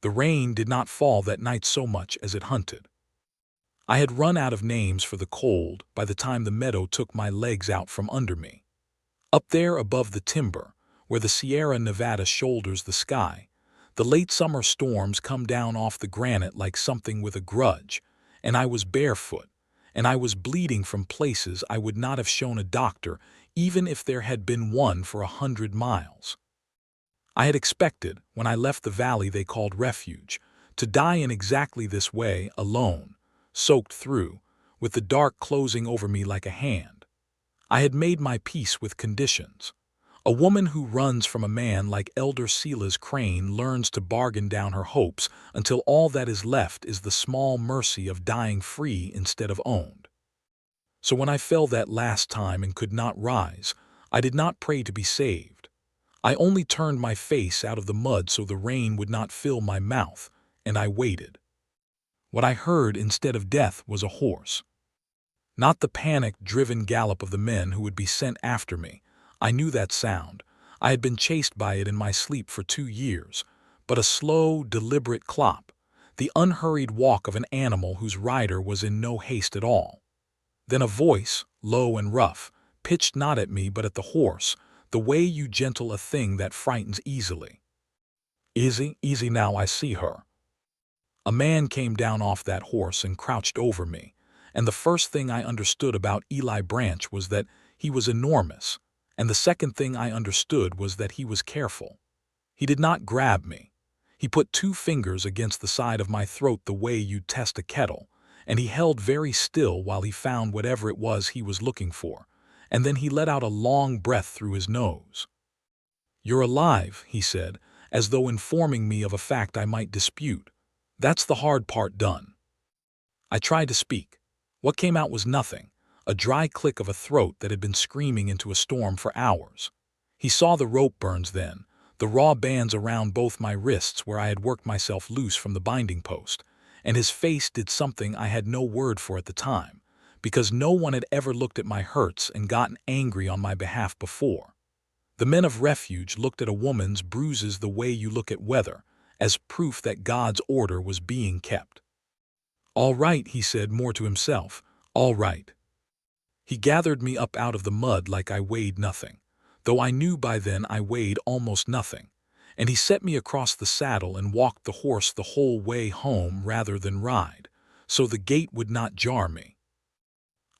The rain did not fall that night so much as it hunted. I had run out of names for the cold by the time the meadow took my legs out from under me. Up there above the timber, where the Sierra Nevada shoulders the sky, the late summer storms come down off the granite like something with a grudge, and I was barefoot, and I was bleeding from places I would not have shown a doctor even if there had been one for 100 miles. I had expected, when I left the valley they called refuge, to die in exactly this way, alone, soaked through, with the dark closing over me like a hand. I had made my peace with conditions. A woman who runs from a man like Elder Selah's crane learns to bargain down her hopes until all that is left is the small mercy of dying free instead of owned. So when I fell that last time and could not rise, I did not pray to be saved. I only turned my face out of the mud so the rain would not fill my mouth, and I waited. What I heard instead of death was a horse. Not the panic-driven gallop of the men who would be sent after me. I knew that sound. I had been chased by it in my sleep for 2 years, but a slow, deliberate clop, the unhurried walk of an animal whose rider was in no haste at all. Then a voice, low and rough, pitched not at me but at the horse, the way you gentle a thing that frightens easily. Easy, easy now, I see her. A man came down off that horse and crouched over me, and the first thing I understood about Eli Branch was that he was enormous, and the second thing I understood was that he was careful. He did not grab me. He put 2 fingers against the side of my throat the way you'd test a kettle, and he held very still while he found whatever it was he was looking for, and then he let out a long breath through his nose. "You're alive," he said, as though informing me of a fact I might dispute. "That's the hard part done." I tried to speak. What came out was nothing, a dry click of a throat that had been screaming into a storm for hours. He saw the rope burns then, the raw bands around both my wrists where I had worked myself loose from the binding post, and his face did something I had no word for at the time, because no one had ever looked at my hurts and gotten angry on my behalf before. The men of refuge looked at a woman's bruises the way you look at weather, as proof that God's order was being kept. "All right," he said more to himself, "all right." He gathered me up out of the mud like I weighed nothing, though I knew by then I weighed almost nothing, and he set me across the saddle and walked the horse the whole way home rather than ride, so the gait would not jar me.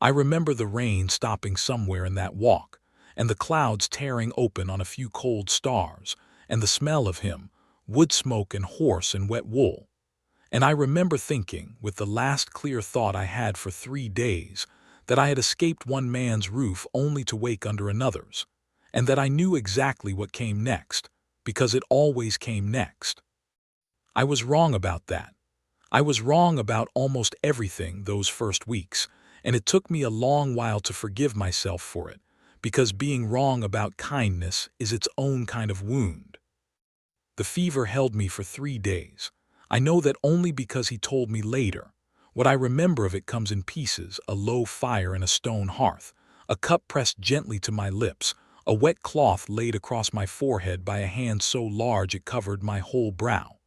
I remember the rain stopping somewhere in that walk, and the clouds tearing open on a few cold stars, and the smell of him, wood smoke and horse and wet wool. And I remember thinking, with the last clear thought I had for 3 days, that I had escaped one man's roof only to wake under another's, and that I knew exactly what came next, because it always came next. I was wrong about that. I was wrong about almost everything those first weeks, and it took me a long while to forgive myself for it, because being wrong about kindness is its own kind of wound. The fever held me for 3 days. I know that only because he told me later. What I remember of it comes in pieces: a low fire in a stone hearth, a cup pressed gently to my lips, a wet cloth laid across my forehead by a hand so large it covered my whole brow.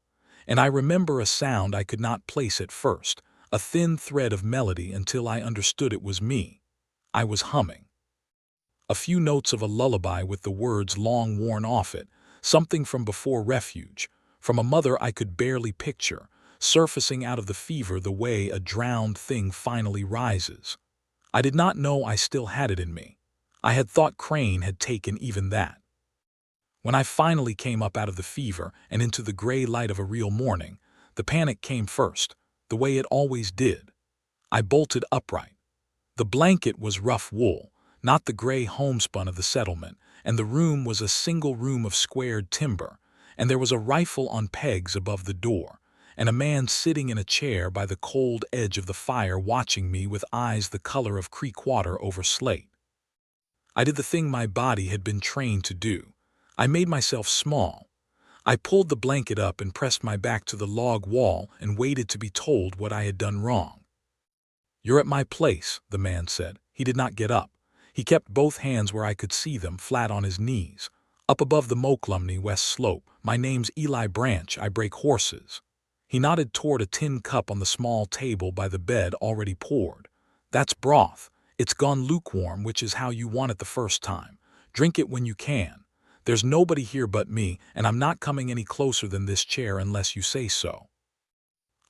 And I remember a sound I could not place at first, a thin thread of melody until I understood it was me. I was humming. A few notes of a lullaby with the words long worn off it, something from before refuge, from a mother I could barely picture, surfacing out of the fever the way a drowned thing finally rises. I did not know I still had it in me. I had thought Crane had taken even that. When I finally came up out of the fever and into the gray light of a real morning, the panic came first, the way it always did. I bolted upright. The blanket was rough wool, not the gray homespun of the settlement, and the room was a single room of squared timber, and there was a rifle on pegs above the door, and a man sitting in a chair by the cold edge of the fire watching me with eyes the color of creek water over slate. I did the thing my body had been trained to do. I made myself small. I pulled the blanket up and pressed my back to the log wall and waited to be told what I had done wrong. "You're at my place," the man said. He did not get up. He kept both hands where I could see them, flat on his knees. "Up above the Mokelumne West Slope. My name's Eli Branch. I break horses." He nodded toward a tin cup on the small table by the bed already poured. That's broth. It's gone lukewarm, which is how you want it the first time. Drink it when you can. There's nobody here but me, and I'm not coming any closer than this chair unless you say so.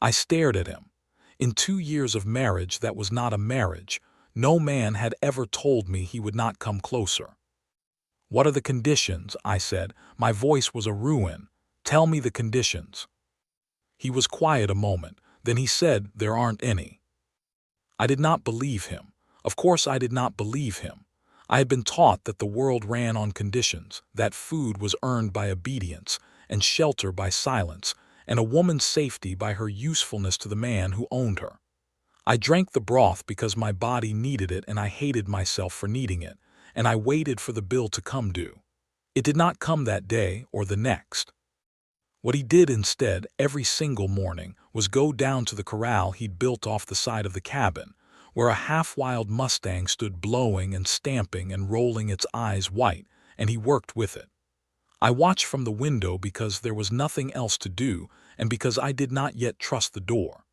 I stared at him. In 2 years of marriage that was not a marriage, no man had ever told me he would not come closer. What are the conditions? I said. My voice was a ruin. Tell me the conditions. He was quiet a moment. Then he said, there aren't any. I did not believe him. Of course I did not believe him. I had been taught that the world ran on conditions, that food was earned by obedience, and shelter by silence, and a woman's safety by her usefulness to the man who owned her. I drank the broth because my body needed it and I hated myself for needing it, and I waited for the bill to come due. It did not come that day or the next. What he did instead, every single morning, was go down to the corral he'd built off the side of the cabin, where a half-wild Mustang stood blowing and stamping and rolling its eyes white, and he worked with it. I watched from the window because there was nothing else to do and because I did not yet trust the door.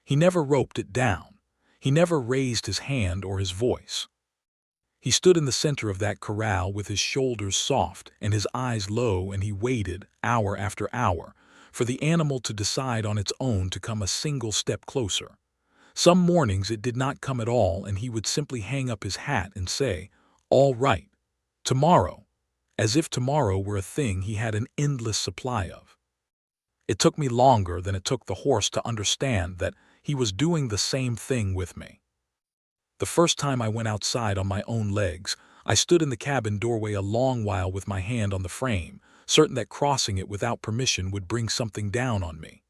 He never roped it down. He never raised his hand or his voice. He stood in the center of that corral with his shoulders soft and his eyes low, and he waited, hour after hour, for the animal to decide on its own to come a single step closer. Some mornings it did not come at all, and he would simply hang up his hat and say, "All right, tomorrow," as if tomorrow were a thing he had an endless supply of. It took me longer than it took the horse to understand that he was doing the same thing with me. The first time I went outside on my own legs, I stood in the cabin doorway a long while with my hand on the frame, certain that crossing it without permission would bring something down on me.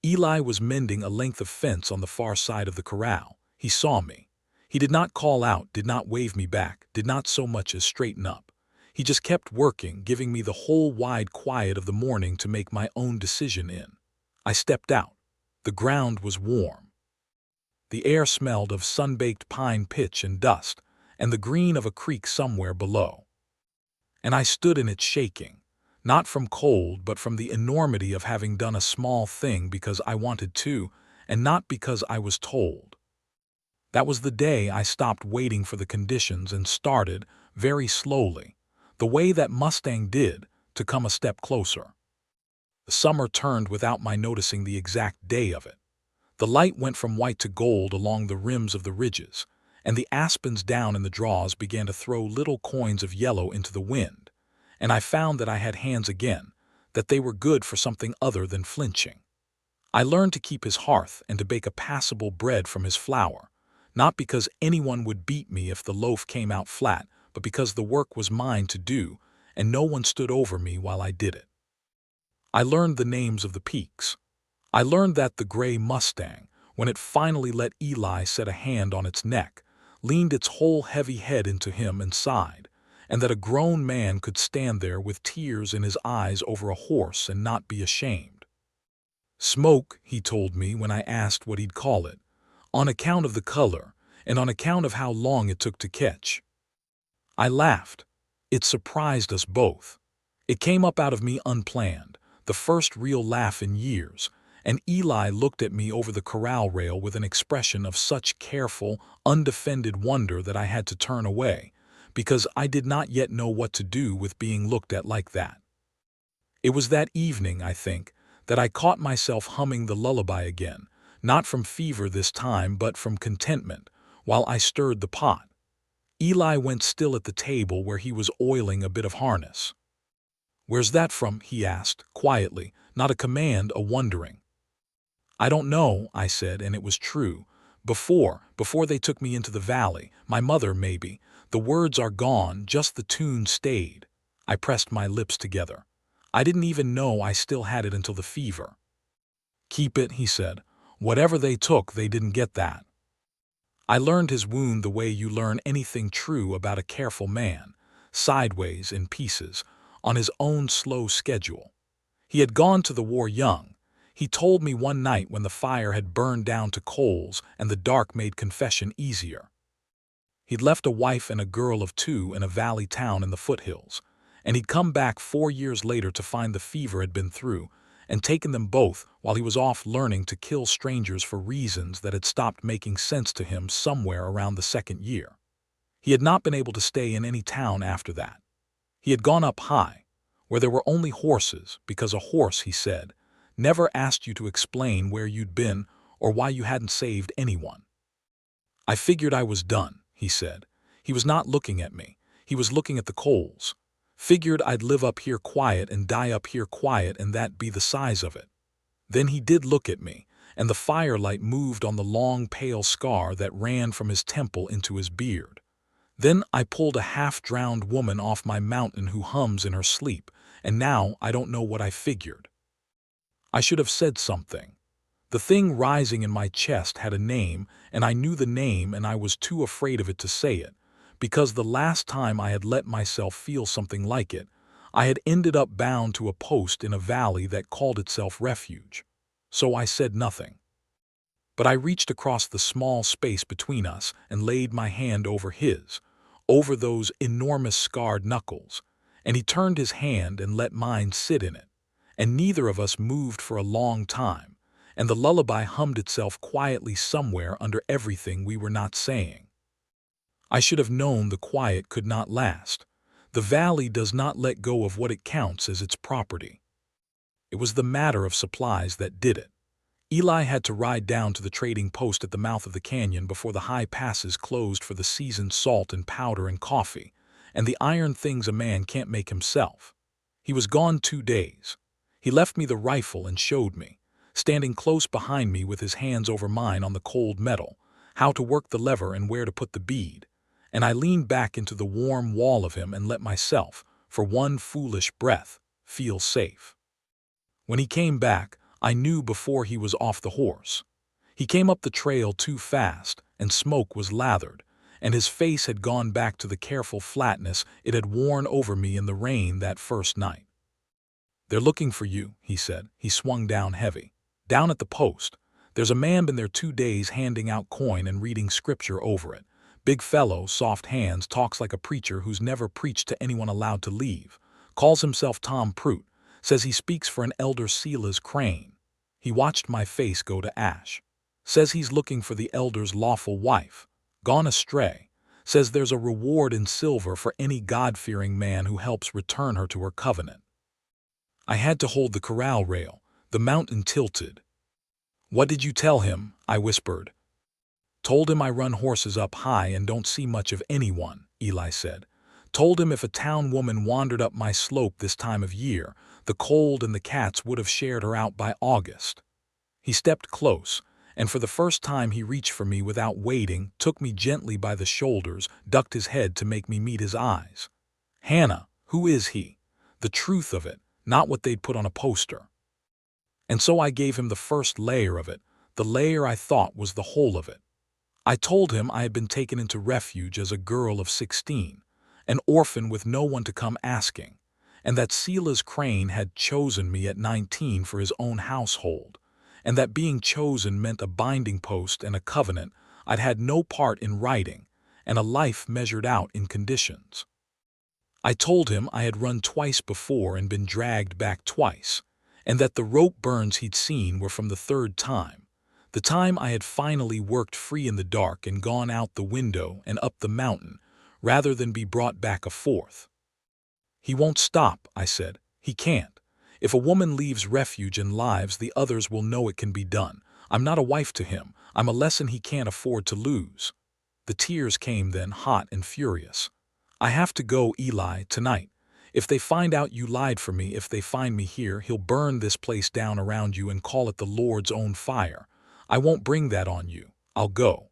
Eli was mending a length of fence on the far side of the corral. He saw me. He did not call out, did not wave me back, did not so much as straighten up. He just kept working, giving me the whole wide quiet of the morning to make my own decision in. I stepped out. The ground was warm. The air smelled of sun-baked pine pitch and dust, and the green of a creek somewhere below. And I stood in it shaking, not from cold but from the enormity of having done a small thing because I wanted to, and not because I was told. That was the day I stopped waiting for the conditions and started, very slowly, the way that Mustang did, to come a step closer. The summer turned without my noticing the exact day of it. The light went from white to gold along the rims of the ridges, and the aspens down in the draws began to throw little coins of yellow into the wind, and I found that I had hands again, that they were good for something other than flinching. I learned to keep his hearth and to bake a passable bread from his flour, not because anyone would beat me if the loaf came out flat, but because the work was mine to do, and no one stood over me while I did it. I learned the names of the peaks. I learned that the gray Mustang, when it finally let Eli set a hand on its neck, leaned its whole heavy head into him and sighed, and that a grown man could stand there with tears in his eyes over a horse and not be ashamed. Smoke, he told me when I asked what he'd call it, on account of the color and on account of how long it took to catch. I laughed. It surprised us both. It came up out of me unplanned, the first real laugh in years, and Eli looked at me over the corral rail with an expression of such careful, undefended wonder that I had to turn away, because I did not yet know what to do with being looked at like that. It was that evening, I think, that I caught myself humming the lullaby again, not from fever this time but from contentment, while I stirred the pot. Eli went still at the table where he was oiling a bit of harness. "Where's that from?" he asked, quietly, not a command, a wondering. "I don't know," I said, and it was true. Before they took me into the valley, my mother, maybe. The words are gone, just the tune stayed. I pressed my lips together. I didn't even know I still had it until the fever. "Keep it," he said. "Whatever they took, they didn't get that." I learned his wound the way you learn anything true about a careful man, sideways, in pieces, on his own slow schedule. He had gone to the war young. He told me one night when the fire had burned down to coals and the dark made confession easier. He'd left a wife and a girl of 2 in a valley town in the foothills, and he'd come back 4 years later to find the fever had been through, and taken them both while he was off learning to kill strangers for reasons that had stopped making sense to him somewhere around the second year. He had not been able to stay in any town after that. He had gone up high, where there were only horses, because a horse, he said, never asked you to explain where you'd been or why you hadn't saved anyone. I figured I was done, he said. He was not looking at me. He was looking at the coals. Figured I'd live up here quiet and die up here quiet, and that'd be the size of it. Then he did look at me, and the firelight moved on the long pale scar that ran from his temple into his beard. Then I pulled a half-drowned woman off my mountain who hums in her sleep, and now I don't know what I figured. I should have said something. The thing rising in my chest had a name, and I knew the name, and I was too afraid of it to say it, because the last time I had let myself feel something like it, I had ended up bound to a post in a valley that called itself refuge. So I said nothing. But I reached across the small space between us and laid my hand over his, over those enormous scarred knuckles, and he turned his hand and let mine sit in it, and neither of us moved for a long time, and the lullaby hummed itself quietly somewhere under everything we were not saying. I should have known the quiet could not last. The valley does not let go of what it counts as its property. It was the matter of supplies that did it. Eli had to ride down to the trading post at the mouth of the canyon before the high passes closed for the season's salt and powder and coffee, and the iron things a man can't make himself. He was gone 2 days. He left me the rifle and showed me, standing close behind me with his hands over mine on the cold metal, how to work the lever and where to put the bead, and I leaned back into the warm wall of him and let myself, for one foolish breath, feel safe. When he came back, I knew before he was off the horse. He came up the trail too fast, and smoke was lathered, and his face had gone back to the careful flatness it had worn over me in the rain that first night. "They're looking for you," he said. He swung down heavy. "Down at the post. There's a man been there 2 days handing out coin and reading scripture over it. Big fellow, soft hands, talks like a preacher who's never preached to anyone allowed to leave. Calls himself Tom Prout. Says he speaks for an elder Silas Crane." He watched my face go to ash. "Says he's looking for the elder's lawful wife. Gone astray. Says there's a reward in silver for any God-fearing man who helps return her to her covenant." I had to hold the corral rail. The mountain tilted. "What did you tell him?" I whispered. "Told him I run horses up high and don't see much of anyone," Eli said. "Told him if a town woman wandered up my slope this time of year, the cold and the cats would have shared her out by August." He stepped close, and for the first time he reached for me without waiting, took me gently by the shoulders, ducked his head to make me meet his eyes. "Hannah, who is he? The truth of it, not what they'd put on a poster." And so I gave him the first layer of it, the layer I thought was the whole of it. I told him I had been taken into refuge as a girl of 16, an orphan with no one to come asking, and that Silas Crane had chosen me at 19 for his own household, and that being chosen meant a binding post and a covenant I'd had no part in writing, and a life measured out in conditions. I told him I had run twice before and been dragged back twice, and that the rope burns he'd seen were from the third time, the time I had finally worked free in the dark and gone out the window and up the mountain, rather than be brought back a fourth. "He won't stop," I said. "He can't. If a woman leaves refuge and lives, the others will know it can be done. I'm not a wife to him. I'm a lesson he can't afford to lose." The tears came then, hot and furious. "I have to go, Eli, tonight. If they find out you lied for me, if they find me here, he'll burn this place down around you and call it the Lord's own fire. I won't bring that on you. I'll go."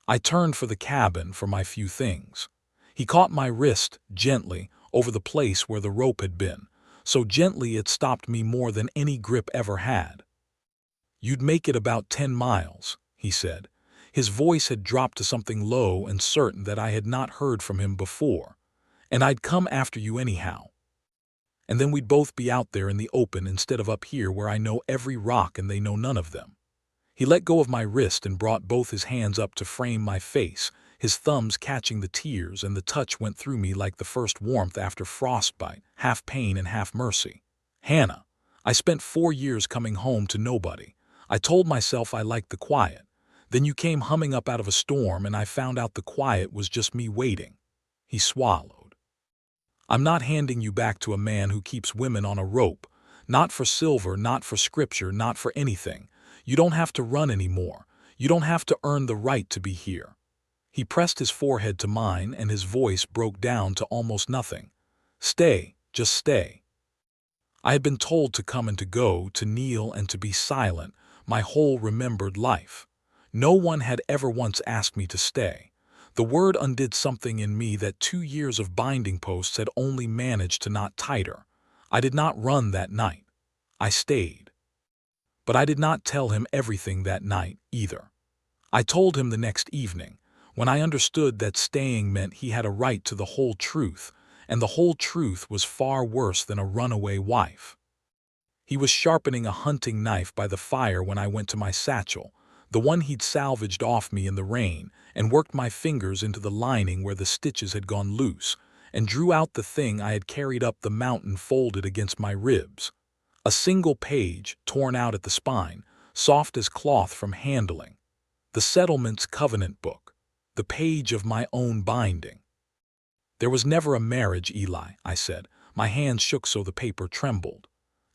I turned for the cabin for my few things. He caught my wrist, gently, over the place where the rope had been, so gently it stopped me more than any grip ever had. "You'd make it about 10 miles, he said. His voice had dropped to something low and certain that I had not heard from him before. "And I'd come after you anyhow. And then we'd both be out there in the open instead of up here where I know every rock and they know none of them." He let go of my wrist and brought both his hands up to frame my face, his thumbs catching the tears, and the touch went through me like the first warmth after frostbite, half pain and half mercy. "Hannah, I spent 4 years coming home to nobody. I told myself I liked the quiet. Then you came humming up out of a storm and I found out the quiet was just me waiting." He swallowed. "I'm not handing you back to a man who keeps women on a rope. Not for silver, not for scripture, not for anything. You don't have to run anymore. You don't have to earn the right to be here." He pressed his forehead to mine and his voice broke down to almost nothing. "Stay, just stay." I had been told to come and to go, to kneel and to be silent, my whole remembered life. No one had ever once asked me to stay. The word undid something in me that 2 years of binding posts had only managed to knot tighter. I did not run that night. I stayed. But I did not tell him everything that night, either. I told him the next evening, when I understood that staying meant he had a right to the whole truth, and the whole truth was far worse than a runaway wife. He was sharpening a hunting knife by the fire when I went to my satchel, the one he'd salvaged off me in the rain, and worked my fingers into the lining where the stitches had gone loose, and drew out the thing I had carried up the mountain folded against my ribs. A single page, torn out at the spine, soft as cloth from handling. The settlement's covenant book, the page of my own binding. "There was never a marriage, Eli," I said. My hands shook so the paper trembled.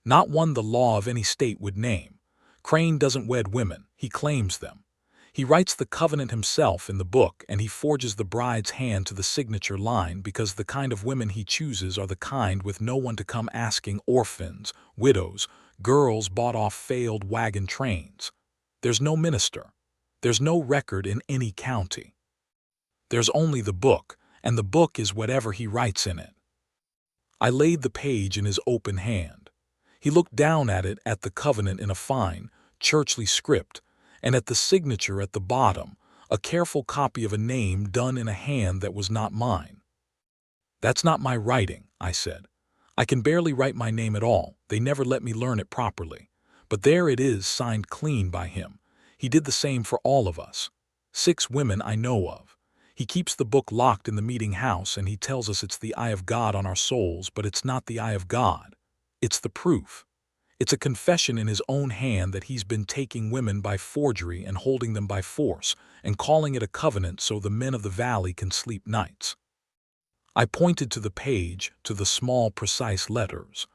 "Not one the law of any state would name. Crane doesn't wed women, he claims them. He writes the covenant himself in the book, and he forges the bride's hand to the signature line because the kind of women he chooses are the kind with no one to come asking: orphans, widows, girls bought off failed wagon trains. There's no minister. There's no record in any county. There's only the book, and the book is whatever he writes in it." I laid the page in his open hand. He looked down at it, at the covenant in a fine, churchly script, and at the signature at the bottom, a careful copy of a name done in a hand that was not mine. "That's not my writing," I said. "I can barely write my name at all. They never let me learn it properly. But there it is, signed clean by him. He did the same for all of us. 6 women I know of. He keeps the book locked in the meeting house, and he tells us it's the eye of God on our souls, but it's not the eye of God. It's the proof. It's a confession in his own hand that he's been taking women by forgery and holding them by force, and calling it a covenant so the men of the valley can sleep nights." I pointed to the page, to the small, precise letters.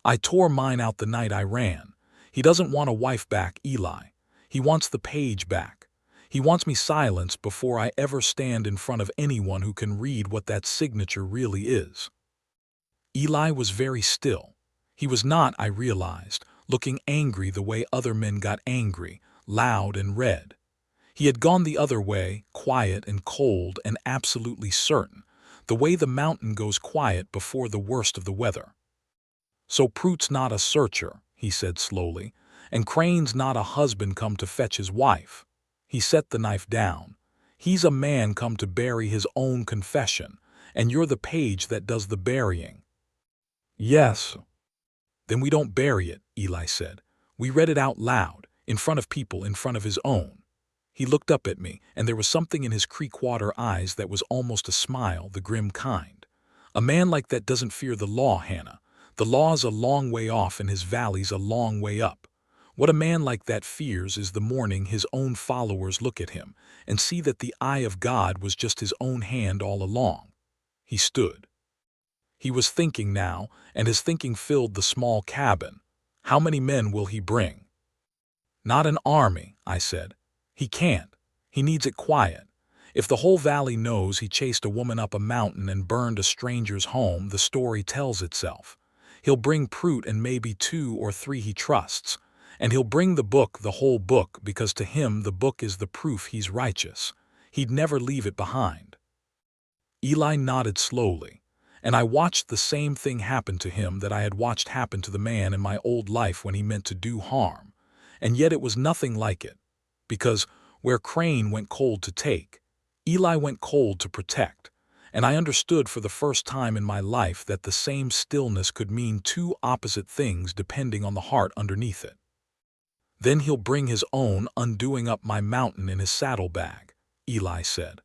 "I tore mine out the night I ran. He doesn't want a wife back, Eli. He wants the page back. He wants me silenced before I ever stand in front of anyone who can read what that signature really is." Eli was very still. He was not, I realized, looking angry the way other men got angry, loud and red. He had gone the other way, quiet and cold and absolutely certain, the way the mountain goes quiet before the worst of the weather. "So Prute's not a searcher," he said slowly, "and Crane's not a husband come to fetch his wife." He set the knife down. "He's a man come to bury his own confession, and you're the page that does the burying." "Yes." "Then we don't bury it," Eli said. "We read it out loud, in front of people, in front of his own." He looked up at me, and there was something in his Creekwater eyes that was almost a smile, the grim kind. "A man like that doesn't fear the law, Hannah. The law's a long way off and his valley's a long way up. What a man like that fears is the morning his own followers look at him and see that the eye of God was just his own hand all along." He stood. He was thinking now, and his thinking filled the small cabin. "How many men will he bring?" "Not an army," I said. "He can't. He needs it quiet. If the whole valley knows he chased a woman up a mountain and burned a stranger's home, the story tells itself. He'll bring Prute and maybe 2 or 3 he trusts. And he'll bring the book, the whole book, because to him the book is the proof he's righteous. He'd never leave it behind." Eli nodded slowly, and I watched the same thing happen to him that I had watched happen to the man in my old life when he meant to do harm. And yet it was nothing like it. Because where Crane went cold to take, Eli went cold to protect. And I understood for the first time in my life that the same stillness could mean 2 opposite things depending on the heart underneath it. "Then he'll bring his own undoing up my mountain in his saddlebag," Eli said.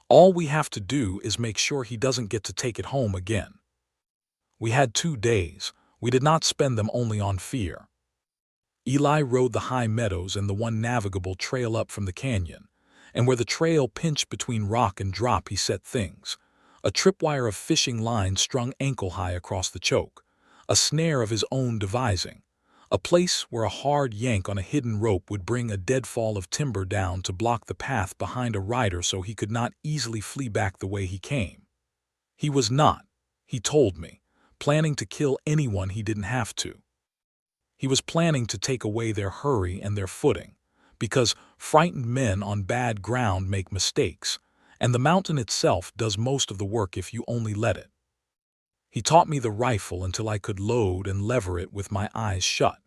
"All we have to do is make sure he doesn't get to take it home again." We had 2 days. We did not spend them only on fear. Eli rode the high meadows and the one navigable trail up from the canyon, and where the trail pinched between rock and drop he set things. A tripwire of fishing line strung ankle-high across the choke, a snare of his own devising, a place where a hard yank on a hidden rope would bring a deadfall of timber down to block the path behind a rider so he could not easily flee back the way he came. He was not, he told me, planning to kill anyone he didn't have to. He was planning to take away their hurry and their footing, because frightened men on bad ground make mistakes, and the mountain itself does most of the work if you only let it. He taught me the rifle until I could load and lever it with my eyes shut.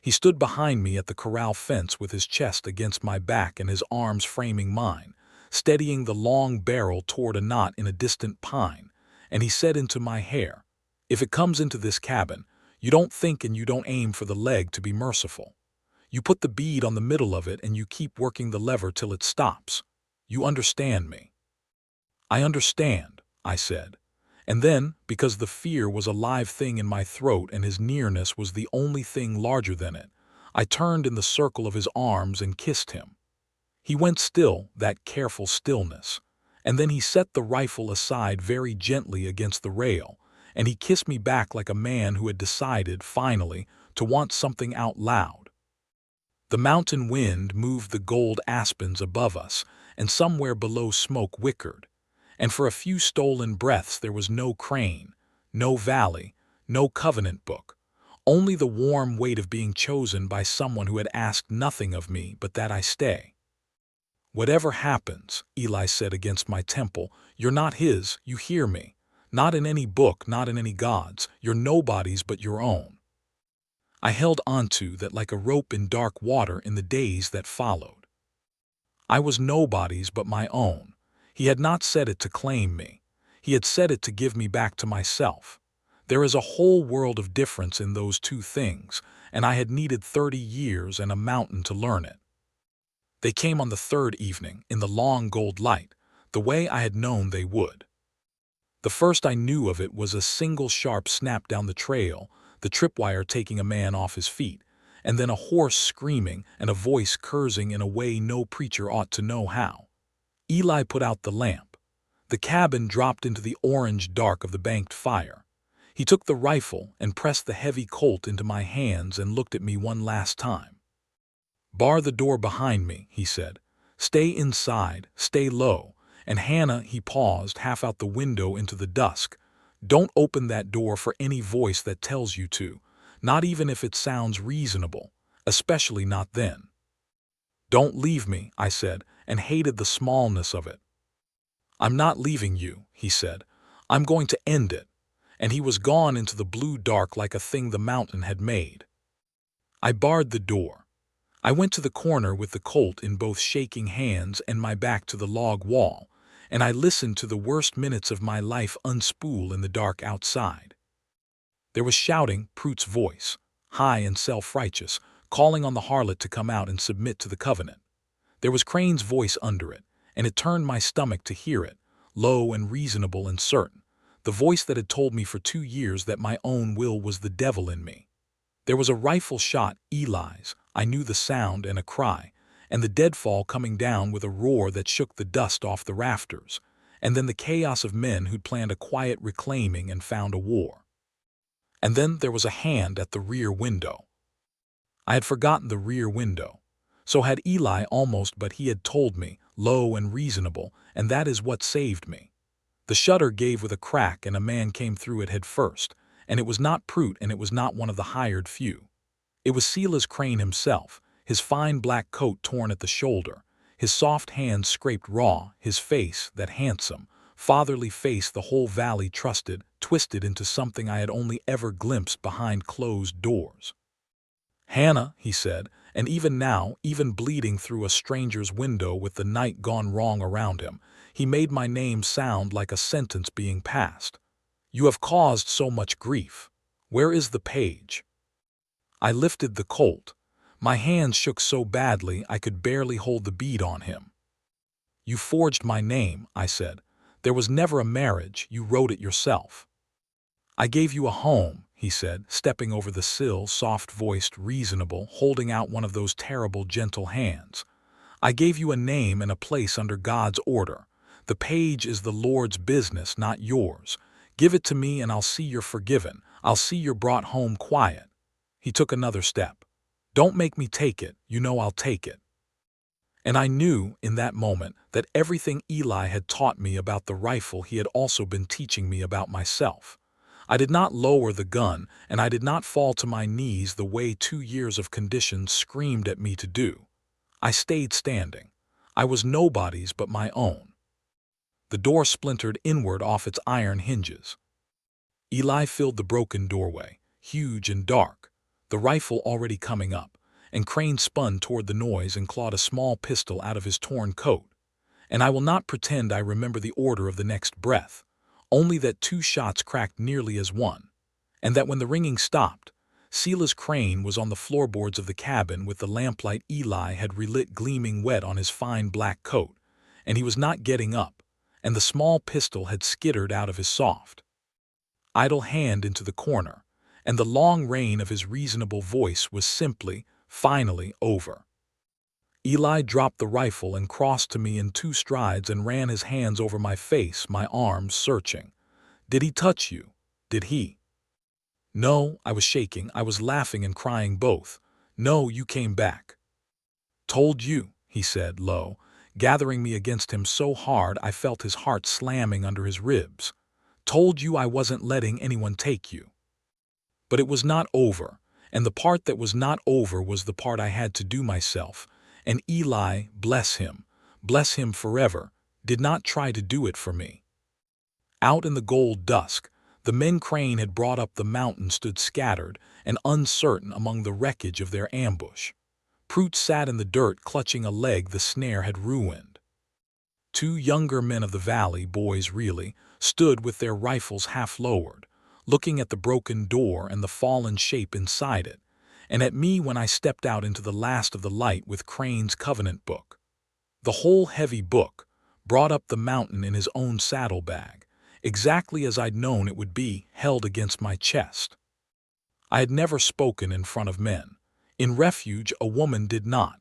He stood behind me at the corral fence with his chest against my back and his arms framing mine, steadying the long barrel toward a knot in a distant pine, and he said into my hair, "If it comes into this cabin, you don't think and you don't aim for the leg to be merciful. You put the bead on the middle of it and you keep working the lever till it stops. You understand me?" "I understand," I said. And then, because the fear was a live thing in my throat and his nearness was the only thing larger than it, I turned in the circle of his arms and kissed him. He went still, that careful stillness, and then he set the rifle aside very gently against the rail, and he kissed me back like a man who had decided, finally, to want something out loud. The mountain wind moved the gold aspens above us, and somewhere below smoke wickered, and for a few stolen breaths there was no crane, no valley, no covenant book, only the warm weight of being chosen by someone who had asked nothing of me but that I stay. "Whatever happens," Eli said against my temple, "you're not his, you hear me? Not in any book, not in any gods, you're nobody's but your own." I held onto that like a rope in dark water in the days that followed. I was nobody's but my own. He had not said it to claim me. He had said it to give me back to myself. There is a whole world of difference in those two things, and I had needed 30 years and a mountain to learn it. They came on the third evening, in the long gold light, the way I had known they would. The first I knew of it was a single sharp snap down the trail, the tripwire taking a man off his feet, and then a horse screaming and a voice cursing in a way no preacher ought to know how. Eli put out the lamp. The cabin dropped into the orange dark of the banked fire. He took the rifle and pressed the heavy Colt into my hands and looked at me one last time. "Bar the door behind me," he said. "Stay inside, stay low, and Hannah," he paused half out the window into the dusk, "don't open that door for any voice that tells you to, not even if it sounds reasonable, especially not then." "Don't leave me," I said, and hated the smallness of it. "I'm not leaving you," he said. "I'm going to end it." And he was gone into the blue dark like a thing the mountain had made. I barred the door. I went to the corner with the Colt in both shaking hands and my back to the log wall, and I listened to the worst minutes of my life unspool in the dark outside. There was shouting, Prute's voice, high and self-righteous, calling on the harlot to come out and submit to the covenant. There was Crane's voice under it, and it turned my stomach to hear it, low and reasonable and certain, the voice that had told me for 2 years that my own will was the devil in me. There was a rifle shot, Eli's, I knew the sound, and a cry, and the deadfall coming down with a roar that shook the dust off the rafters, and then the chaos of men who'd planned a quiet reclaiming and found a war. And then there was a hand at the rear window. I had forgotten the rear window. So had Eli almost, but he had told me, low and reasonable, and that is what saved me. The shutter gave with a crack and a man came through it head first, and it was not Prute and it was not one of the hired few. It was Silas Crane himself, his fine black coat torn at the shoulder, his soft hands scraped raw, his face, that handsome, fatherly face the whole valley trusted, twisted into something I had only ever glimpsed behind closed doors. "Hannah," he said, and even now, even bleeding through a stranger's window with the night gone wrong around him, he made my name sound like a sentence being passed. "You have caused so much grief. Where is the page?" I lifted the Colt. My hands shook so badly I could barely hold the bead on him. "You forged my name," I said. "There was never a marriage, you wrote it yourself." "I gave you a home," he said, stepping over the sill, soft-voiced, reasonable, holding out one of those terrible, gentle hands. I gave you a name and a place under God's order. The page is the Lord's business, not yours. Give it to me and I'll see you're forgiven. I'll see you're brought home quiet. He took another step. Don't make me take it. You know I'll take it. And I knew, in that moment, that everything Eli had taught me about the rifle he had also been teaching me about myself. I did not lower the gun, and I did not fall to my knees the way 2 years of conditions screamed at me to do. I stayed standing. I was nobody's but my own. The door splintered inward off its iron hinges. Eli filled the broken doorway, huge and dark, the rifle already coming up, and Crane spun toward the noise and clawed a small pistol out of his torn coat. And I will not pretend I remember the order of the next breath, only that 2 shots cracked nearly as one, and that when the ringing stopped, Silas Crane was on the floorboards of the cabin with the lamplight Eli had relit gleaming wet on his fine black coat, and he was not getting up, and the small pistol had skittered out of his soft, idle hand into the corner, and the long reign of his reasonable voice was simply, finally, over. Eli dropped the rifle and crossed to me in 2 strides and ran his hands over my face, my arms searching. Did he touch you? Did he? No, I was shaking, I was laughing and crying both. No, you came back. Told you, he said, low, gathering me against him so hard I felt his heart slamming under his ribs. Told you I wasn't letting anyone take you. But it was not over, and the part that was not over was the part I had to do myself, and Eli, bless him forever, did not try to do it for me. Out in the gold dusk, the men Crane had brought up the mountain stood scattered and uncertain among the wreckage of their ambush. Prout sat in the dirt clutching a leg the snare had ruined. 2 younger men of the valley, boys really, stood with their rifles half lowered, looking at the broken door and the fallen shape inside it, and at me when I stepped out into the last of the light with Crane's covenant book. The whole heavy book, brought up the mountain in his own saddlebag, exactly as I'd known it would be, held against my chest. I had never spoken in front of men. In refuge, a woman did not.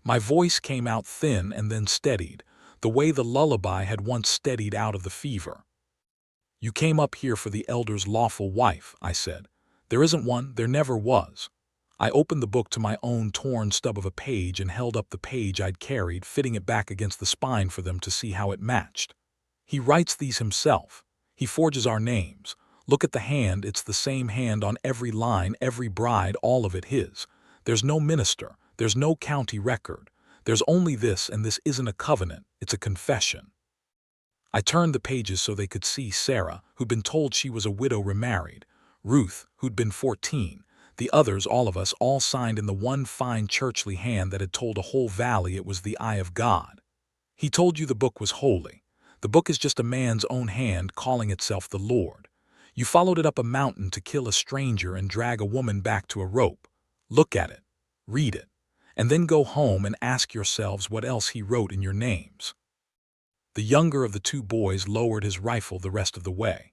My voice came out thin and then steadied, the way the lullaby had once steadied out of the fever. You came up here for the elder's lawful wife, I said. There isn't one, there never was. I opened the book to my own torn stub of a page and held up the page I'd carried, fitting it back against the spine for them to see how it matched. He writes these himself. He forges our names. Look at the hand, it's the same hand on every line, every bride, all of it his. There's no minister, there's no county record. There's only this, and this isn't a covenant, it's a confession. I turned the pages so they could see Sarah, who'd been told she was a widow remarried, Ruth, who'd been 14, the others, all of us, all signed in the one fine churchly hand that had told a whole valley it was the eye of God. He told you the book was holy. The book is just a man's own hand calling itself the Lord. You followed it up a mountain to kill a stranger and drag a woman back to a rope. Look at it, read it, and then go home and ask yourselves what else he wrote in your names. The younger of the 2 boys lowered his rifle the rest of the way.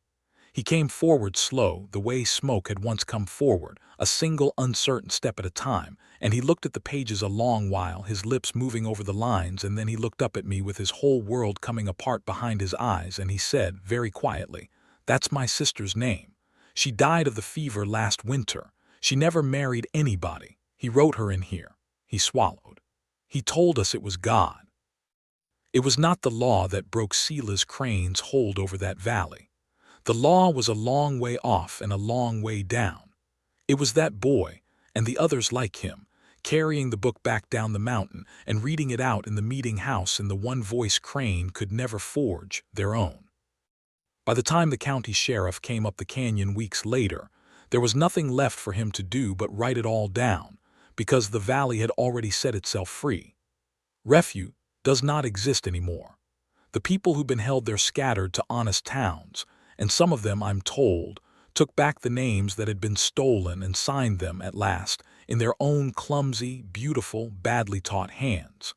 He came forward slow, the way Smoke had once come forward, a single uncertain step at a time, and he looked at the pages a long while, his lips moving over the lines, and then he looked up at me with his whole world coming apart behind his eyes, and he said, very quietly, "That's my sister's name. She died of the fever last winter. She never married anybody. He wrote her in here." He swallowed. He told us it was God. It was not the law that broke Silas Crane's hold over that valley. The law was a long way off and a long way down. It was that boy, and the others like him, carrying the book back down the mountain and reading it out in the meeting house in the one voice Crane could never forge, their own. By the time the county sheriff came up the canyon weeks later, there was nothing left for him to do but write it all down, because the valley had already set itself free. Refuge does not exist anymore. The people who've been held there scattered to honest towns, and some of them, I'm told, took back the names that had been stolen and signed them, at last, in their own clumsy, beautiful, badly taught hands.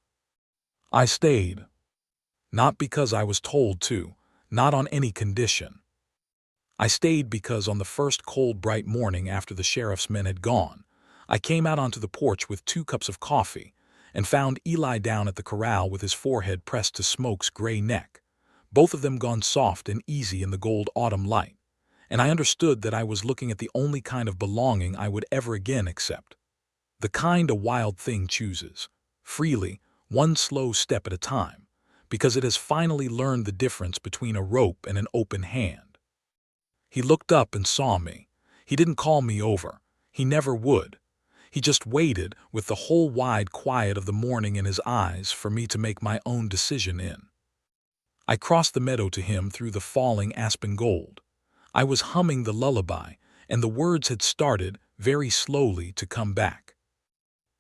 I stayed. Not because I was told to, not on any condition. I stayed because on the first cold, bright morning after the sheriff's men had gone, I came out onto the porch with 2 cups of coffee and found Eli down at the corral with his forehead pressed to Smoke's gray neck, both of them gone soft and easy in the gold autumn light, and I understood that I was looking at the only kind of belonging I would ever again accept. The kind a wild thing chooses, freely, one slow step at a time, because it has finally learned the difference between a rope and an open hand. He looked up and saw me. He didn't call me over. He never would. He just waited with the whole wide quiet of the morning in his eyes for me to make my own decision in. I crossed the meadow to him through the falling aspen gold. I was humming the lullaby, and the words had started, very slowly, to come back.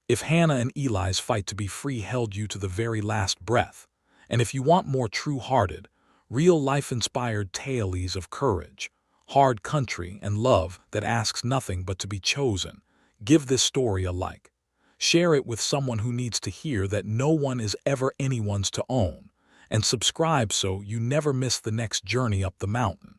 If Hannah and Eli's fight to be free held you to the very last breath, and if you want more true-hearted, real-life-inspired tales of courage, hard country, and love that asks nothing but to be chosen, give this story a like. Share it with someone who needs to hear that no one is ever anyone's to own, and subscribe so you never miss the next journey up the mountain.